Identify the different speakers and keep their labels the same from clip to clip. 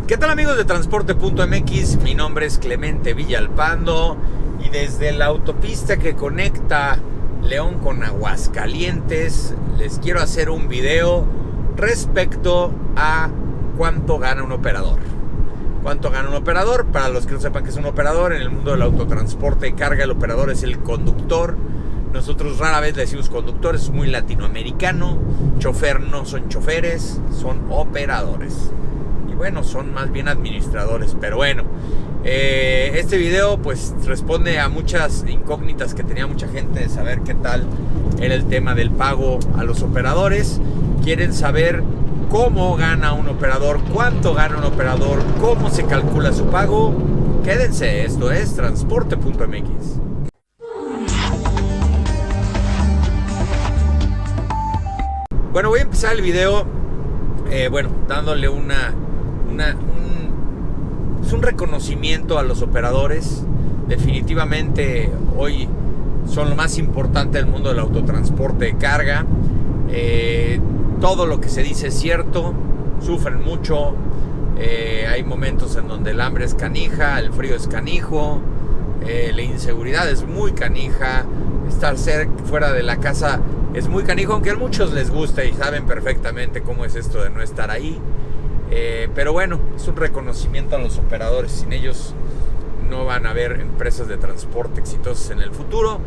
Speaker 1: ¿Qué tal, amigos de Transporte.mx? Mi nombre es Clemente Villalpando y desde la autopista que conecta León con Aguascalientes les quiero hacer un video respecto a cuánto gana un operador. ¿Cuánto gana un operador? Para los que no sepan qué es un operador, en el mundo del autotransporte y carga, el operador es el conductor. Nosotros rara vez le decimos conductor, es muy latinoamericano. Chofer no son choferes, son operadores. Bueno, son más bien administradores, pero bueno, este video pues responde a muchas incógnitas que tenía mucha gente de saber qué tal era el tema del pago a los operadores. Quieren saber cómo gana un operador, cuánto gana un operador, cómo se calcula su pago. Quédense, esto es Transporte.mx. Bueno, voy a empezar el video dándole un reconocimiento a los operadores. Definitivamente hoy son lo más importante del mundo del autotransporte de carga. Todo lo que se dice es cierto, sufren mucho, hay momentos en donde el hambre es canija, el frío es canijo, la inseguridad es muy canija, estar fuera de la casa es muy canijo, aunque a muchos les gusta y saben perfectamente cómo es esto de no estar ahí. Pero bueno, es un reconocimiento a los operadores. Sin ellos no van a haber empresas de transporte exitosas en el futuro.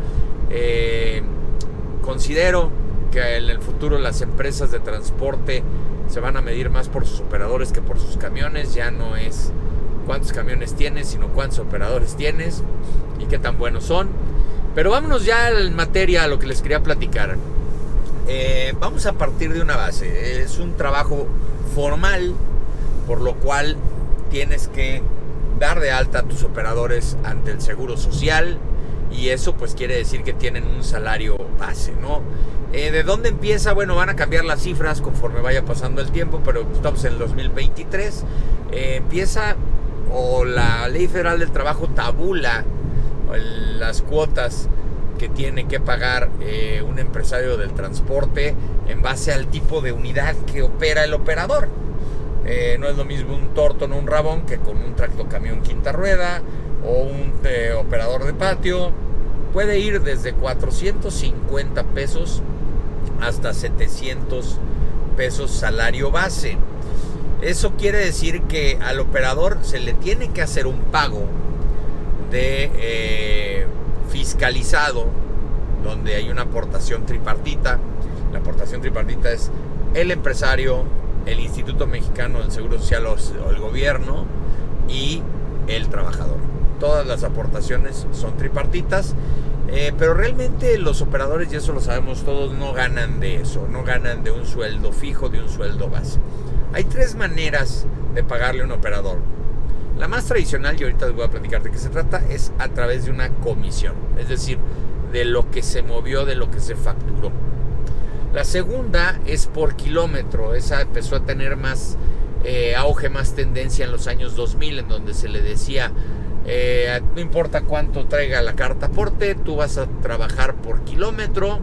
Speaker 1: Considero que en el futuro las empresas de transporte se van a medir más por sus operadores que por sus camiones. Ya no es cuántos camiones tienes, sino cuántos operadores tienes y qué tan buenos son. Pero vámonos ya en materia, a lo que les quería platicar. Vamos a partir de una base. Es un trabajo formal, por lo cual tienes que dar de alta a tus operadores ante el Seguro Social, y eso pues quiere decir que tienen un salario base, ¿no? ¿De dónde empieza? Bueno, van a cambiar las cifras conforme vaya pasando el tiempo, pero estamos en el 2023. Empieza, o la Ley Federal del Trabajo tabula las cuotas que tiene que pagar un empresario del transporte en base al tipo de unidad que opera el operador. No es lo mismo un Tórtono, un Rabón, que con un tractocamión quinta rueda o un operador de patio. Puede ir desde 450 pesos hasta 700 pesos salario base. Eso quiere decir que al operador se le tiene que hacer un pago de fiscalizado, donde hay una aportación tripartita. La aportación tripartita es el empresario, el Instituto Mexicano del Seguro Social o el gobierno y el trabajador. Todas las aportaciones son tripartitas, pero realmente los operadores, y eso lo sabemos todos, no ganan de eso, no ganan de un sueldo fijo, de un sueldo base. Hay tres maneras de pagarle a un operador. La más tradicional, y ahorita les voy a platicar de qué se trata, es a través de una comisión, es decir, de lo que se movió, de lo que se facturó. La segunda es por kilómetro. Esa empezó a tener más auge, más tendencia en los años 2000, en donde se le decía, no importa cuánto traiga la carta aporte, tú vas a trabajar por kilómetro,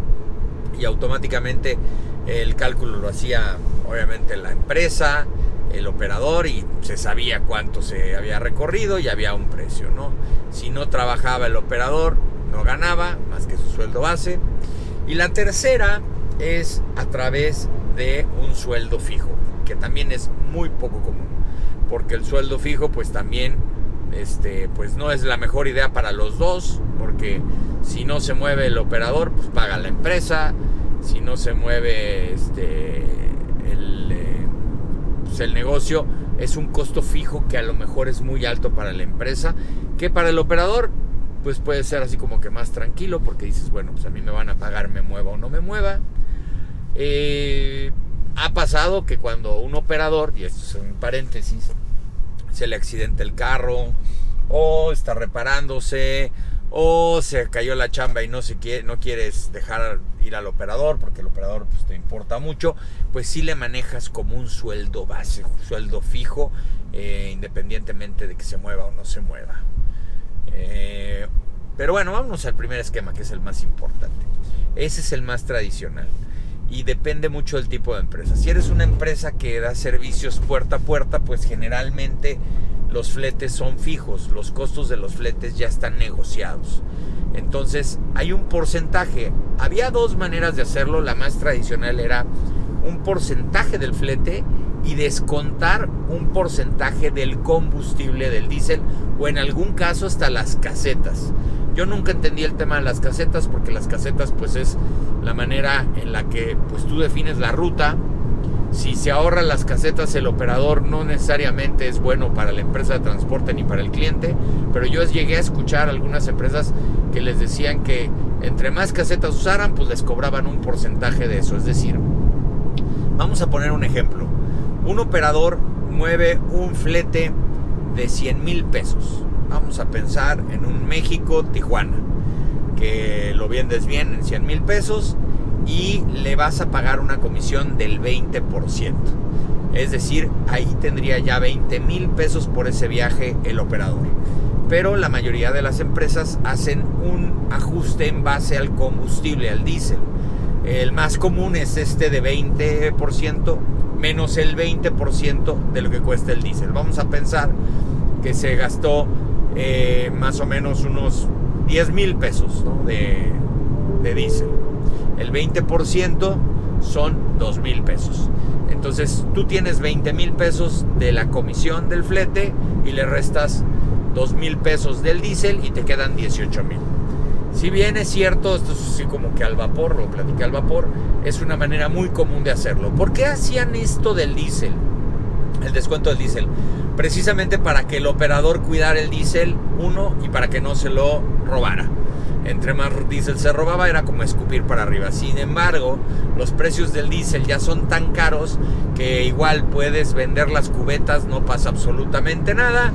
Speaker 1: y automáticamente el cálculo lo hacía obviamente la empresa, el operador, y se sabía cuánto se había recorrido y había un precio, ¿no? Si no trabajaba el operador, no ganaba más que su sueldo base. Y la tercera es a través de un sueldo fijo, que también es muy poco común, porque el sueldo fijo pues también pues no es la mejor idea para los dos, porque si no se mueve el operador, pues paga la empresa. Si no se mueve el negocio, es un costo fijo que a lo mejor es muy alto para la empresa, que para el operador pues puede ser así como que más tranquilo, porque dices, bueno, pues a mí me van a pagar, me mueva o no me mueva. Ha pasado que cuando un operador, y esto es un paréntesis, se le accidenta el carro, o está reparándose, o se cayó la chamba y no quieres dejar ir al operador porque el operador pues te importa mucho, pues sí le manejas como un sueldo base, un sueldo fijo, independientemente de que se mueva o no se mueva. Pero bueno, vámonos al primer esquema, que es el más importante. Ese es el más tradicional. y depende mucho del tipo de empresa. Si eres una empresa que da servicios puerta a puerta, pues generalmente los fletes son fijos, los costos de los fletes ya están negociados. Entonces hay un porcentaje. Había dos maneras de hacerlo. La más tradicional era un porcentaje del flete y descontar un porcentaje del combustible del diésel, o en algún caso hasta las casetas. Yo nunca entendí el tema de las casetas, porque las casetas pues es la manera en la que pues tú defines la ruta. Si se ahorran las casetas, el operador no necesariamente es bueno para la empresa de transporte ni para el cliente, pero yo llegué a escuchar algunas empresas que les decían que entre más casetas usaran, pues les cobraban un porcentaje de eso. Es decir, vamos a poner un ejemplo. Un operador mueve un flete de 100,000 pesos. Vamos a pensar en un México-Tijuana, que lo vendes bien en 100,000 pesos y le vas a pagar una comisión del 20%. Es decir, ahí tendría ya 20,000 pesos por ese viaje el operador. Pero la mayoría de las empresas hacen un ajuste en base al combustible, al diésel. El más común es este de 20% menos el 20% de lo que cuesta el diésel. Vamos a pensar que se gastó más o menos unos 10,000 pesos, ¿no? de diésel. El 20% son 2,000 pesos. Entonces tú tienes 20,000 pesos de la comisión del flete y le restas 2,000 pesos del diésel y te quedan 18,000. Si bien es cierto, esto es así como que al vapor, lo platiqué al vapor, es una manera muy común de hacerlo. ¿Por qué hacían esto del diésel? El descuento del diésel. Precisamente para que el operador cuidara el diésel, uno, y para que no se lo robara. Entre más diésel se robaba, era como escupir para arriba. Sin embargo, los precios del diésel ya son tan caros que igual puedes vender las cubetas, no pasa absolutamente nada.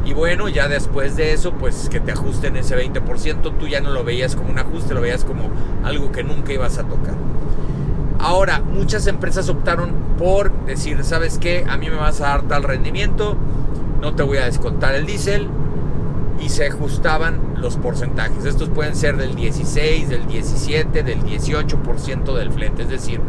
Speaker 1: Y bueno, ya después de eso, pues que te ajusten ese 20%, tú ya no lo veías como un ajuste, lo veías como algo que nunca ibas a tocar. Ahora, muchas empresas optaron por decir, ¿sabes qué? A mí me vas a dar tal rendimiento, no te voy a descontar el diésel, y se ajustaban los porcentajes. Estos pueden ser del 16, del 17, del 18% del flete. Es decir,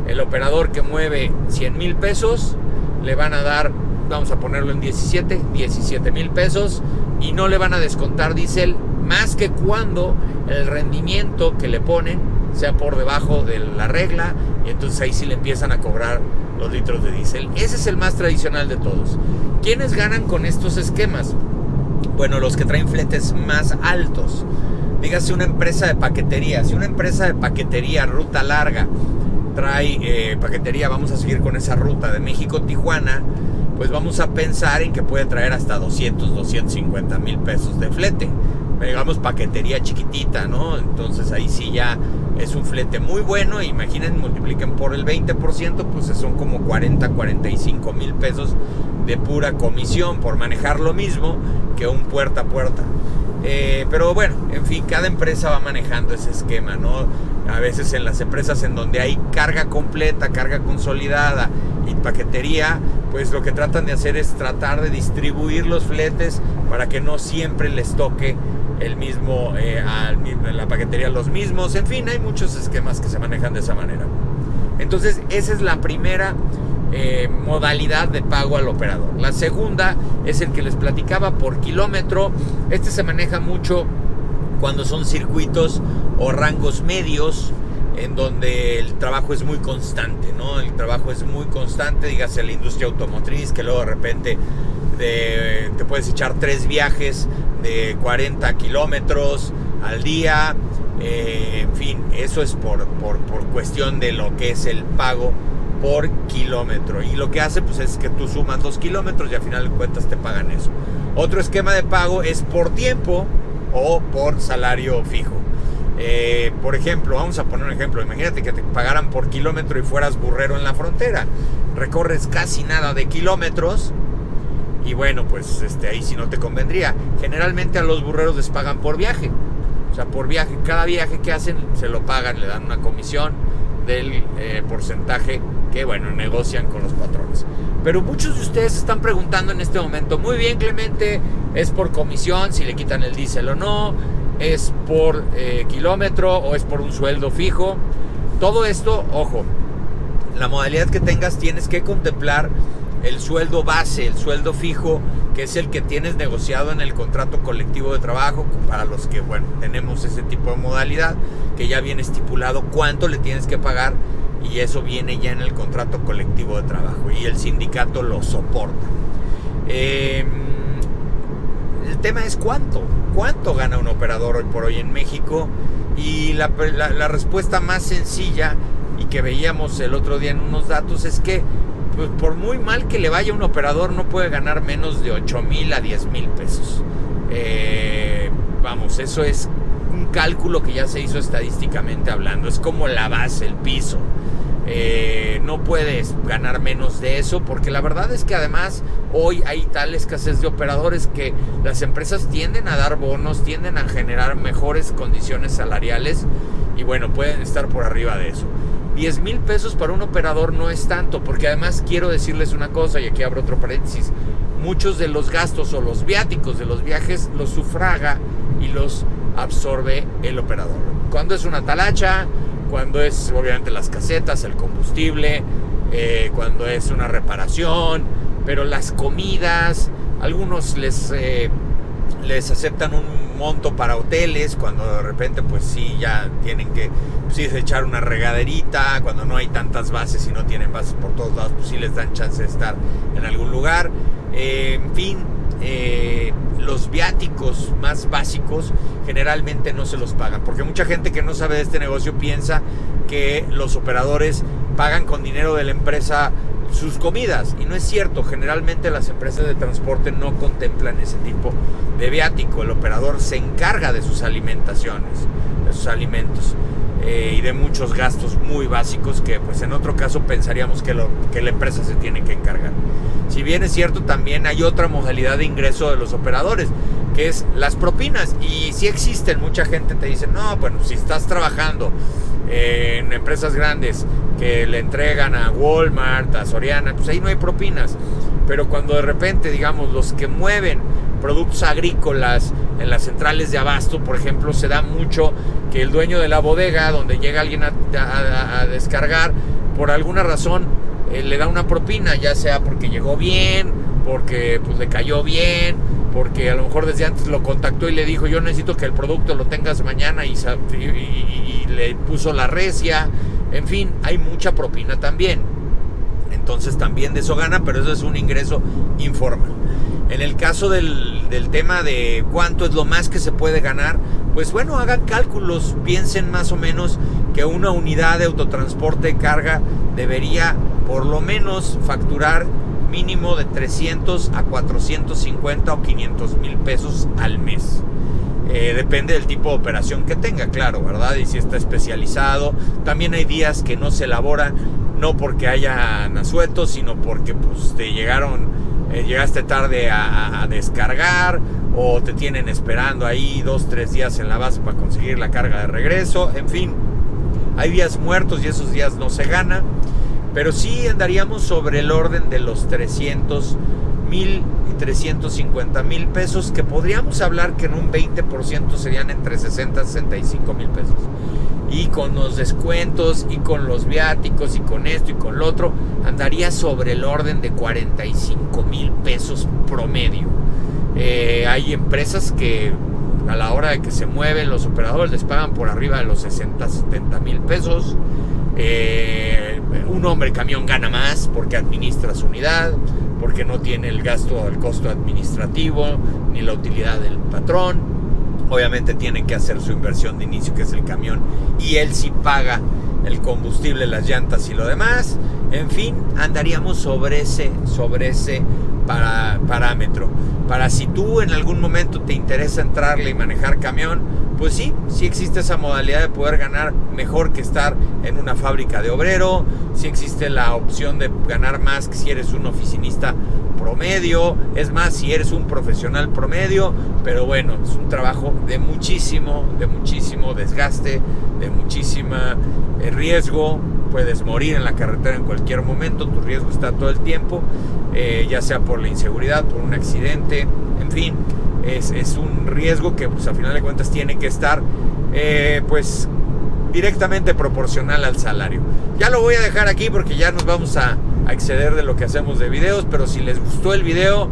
Speaker 1: el operador que mueve 100,000 pesos, le van a dar, vamos a ponerlo en 17,000 pesos, y no le van a descontar diésel más que cuando el rendimiento que le ponen sea por debajo de la regla, y entonces ahí sí le empiezan a cobrar los litros de diésel. Ese es el más tradicional de todos. ¿Quiénes ganan con estos esquemas? Bueno, los que traen fletes más altos. Dígase una empresa de paquetería. Si una empresa de paquetería, ruta larga, trae paquetería, vamos a seguir con esa ruta de México-Tijuana, pues vamos a pensar en que puede traer hasta 250,000 pesos de flete. Digamos paquetería chiquitita, ¿no? Entonces ahí sí ya es un flete muy bueno. Imaginen, multipliquen por el 20%, pues son como 45,000 pesos de pura comisión por manejar lo mismo que un puerta a puerta. Pero bueno, en fin, cada empresa va manejando ese esquema, ¿no? A veces en las empresas en donde hay carga completa, carga consolidada y paquetería, pues lo que tratan de hacer es tratar de distribuir los fletes para que no siempre les toque el mismo, en la paquetería los mismos. En fin, hay muchos esquemas que se manejan de esa manera. Entonces, esa es la primera modalidad de pago al operador. La segunda es el que les platicaba por kilómetro. Este se maneja mucho cuando son circuitos o rangos medios en donde el trabajo es muy constante, ¿no? El trabajo es muy constante, dígase la industria automotriz, que luego de repente te puedes echar 3 viajes de 40 kilómetros al día. En fin, eso es por cuestión de lo que es el pago por kilómetro, y lo que hace pues es que tú sumas 2 kilómetros y al final de cuentas te pagan eso. Otro esquema de pago es por tiempo o por salario fijo. Por ejemplo, vamos a poner un ejemplo. Imagínate que te pagaran por kilómetro y fueras burrero en la frontera. Recorres casi nada de kilómetros y bueno, pues ahí sí no te convendría. Generalmente a los burreros les pagan por viaje. O sea, por viaje, cada viaje que hacen se lo pagan, le dan una comisión del porcentaje que, bueno, negocian con los patrones. Pero muchos de ustedes están preguntando en este momento, muy bien, Clemente, ¿es por comisión si le quitan el diésel o no? ¿Es por kilómetro o es por un sueldo fijo? Todo esto, ojo, la modalidad que tengas tienes que contemplar el sueldo base, el sueldo fijo, que es el que tienes negociado en el contrato colectivo de trabajo, para los que, bueno, tenemos ese tipo de modalidad, que ya viene estipulado cuánto le tienes que pagar, y eso viene ya en el contrato colectivo de trabajo, y el sindicato lo soporta. El tema es cuánto gana un operador hoy por hoy en México, y la respuesta más sencilla, y que veíamos el otro día en unos datos, es que pues por muy mal que le vaya un operador, no puede ganar menos de 8,000 a 10,000 pesos. Vamos, eso es un cálculo que ya se hizo estadísticamente hablando, es como la base, el piso. No puedes ganar menos de eso, porque la verdad es que además hoy hay tal escasez de operadores que las empresas tienden a dar bonos, tienden a generar mejores condiciones salariales, y bueno, pueden estar por arriba de eso. 10,000 pesos para un operador no es tanto, porque además quiero decirles una cosa, y aquí abro otro paréntesis: muchos de los gastos o los viáticos de los viajes los sufraga y los absorbe el operador. Cuando es una talacha, cuando es obviamente las casetas, el combustible, cuando es una reparación, pero las comidas, algunos les aceptan un monto para hoteles, cuando de repente pues sí ya tienen que echar una regaderita, cuando no hay tantas bases y no tienen bases por todos lados, pues sí les dan chance de estar en algún lugar. En fin, los viáticos más básicos generalmente no se los pagan, porque mucha gente que no sabe de este negocio piensa que los operadores pagan con dinero de la empresa sus comidas, y no es cierto. Generalmente las empresas de transporte no contemplan ese tipo de viático. El operador se encarga de sus alimentaciones, de sus alimentos, y de muchos gastos muy básicos que pues en otro caso pensaríamos que la empresa se tiene que encargar. Si bien es cierto, también hay otra modalidad de ingreso de los operadores, que es las propinas, y sí existen. Mucha gente te dice, no, bueno, si estás trabajando en empresas grandes que le entregan a Walmart, a Soriana, pues ahí no hay propinas. Pero cuando de repente, digamos, los que mueven productos agrícolas en las centrales de abasto, por ejemplo, se da mucho que el dueño de la bodega donde llega alguien a descargar, por alguna razón le da una propina, ya sea porque llegó bien, porque pues le cayó bien, porque a lo mejor desde antes lo contactó y le dijo, yo necesito que el producto lo tengas mañana, y le puso la recia. En fin, hay mucha propina también. Entonces también de eso gana, pero eso es un ingreso informal. En el caso del tema de cuánto es lo más que se puede ganar, pues bueno, hagan cálculos, piensen más o menos que una unidad de autotransporte de carga debería por lo menos facturar mínimo de 300 a 450 o 500 mil pesos al mes. Depende del tipo de operación que tenga, claro, ¿verdad? Y si está especializado. También hay días que no se elaboran, no porque hayan asuetos, sino porque pues llegaste tarde a descargar, o te tienen esperando ahí 2-3 días en la base para conseguir la carga de regreso. En fin, hay días muertos y esos días no se gana, pero sí andaríamos sobre el orden de los 300,000 y 350,000 pesos, que podríamos hablar que en un 20% serían entre 60 y 65 mil pesos. Y con los descuentos, y con los viáticos, y con esto y con lo otro, andaría sobre el orden de 45,000 pesos promedio. Hay empresas que a la hora de que se mueven los operadores les pagan por arriba de los 60, 70 mil pesos. Un hombre camión gana más porque administra su unidad, porque no tiene el costo administrativo ni la utilidad del patrón. Obviamente tiene que hacer su inversión de inicio, que es el camión, y él sí paga el combustible, las llantas y lo demás. En fin, andaríamos sobre ese parámetro. Para si tú en algún momento te interesa entrarle y manejar camión, pues sí existe esa modalidad de poder ganar mejor que estar en una fábrica de obrero. Sí existe la opción de ganar más que si eres un oficinista promedio, es más, si eres un profesional promedio. Pero bueno, es un trabajo de muchísimo desgaste, de muchísima riesgo. Puedes morir en la carretera en cualquier momento, tu riesgo está todo el tiempo, ya sea por la inseguridad, por un accidente, en fin, es un riesgo que pues a final de cuentas tiene que estar pues directamente proporcional al salario. Ya lo voy a dejar aquí porque ya nos vamos a exceder de lo que hacemos de videos, pero si les gustó el video,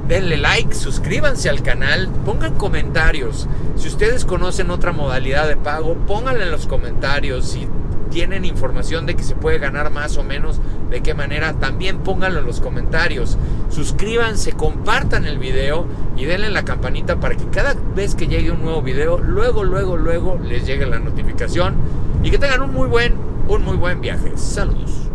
Speaker 1: denle like, suscríbanse al canal, pongan comentarios. Si ustedes conocen otra modalidad de pago, pónganla en los comentarios. Si tienen información de que se puede ganar más o menos, de qué manera, también pónganlo en los comentarios. Suscríbanse, compartan el video y denle la campanita para que cada vez que llegue un nuevo video, luego les llegue la notificación. Y que tengan un muy buen viaje. Saludos.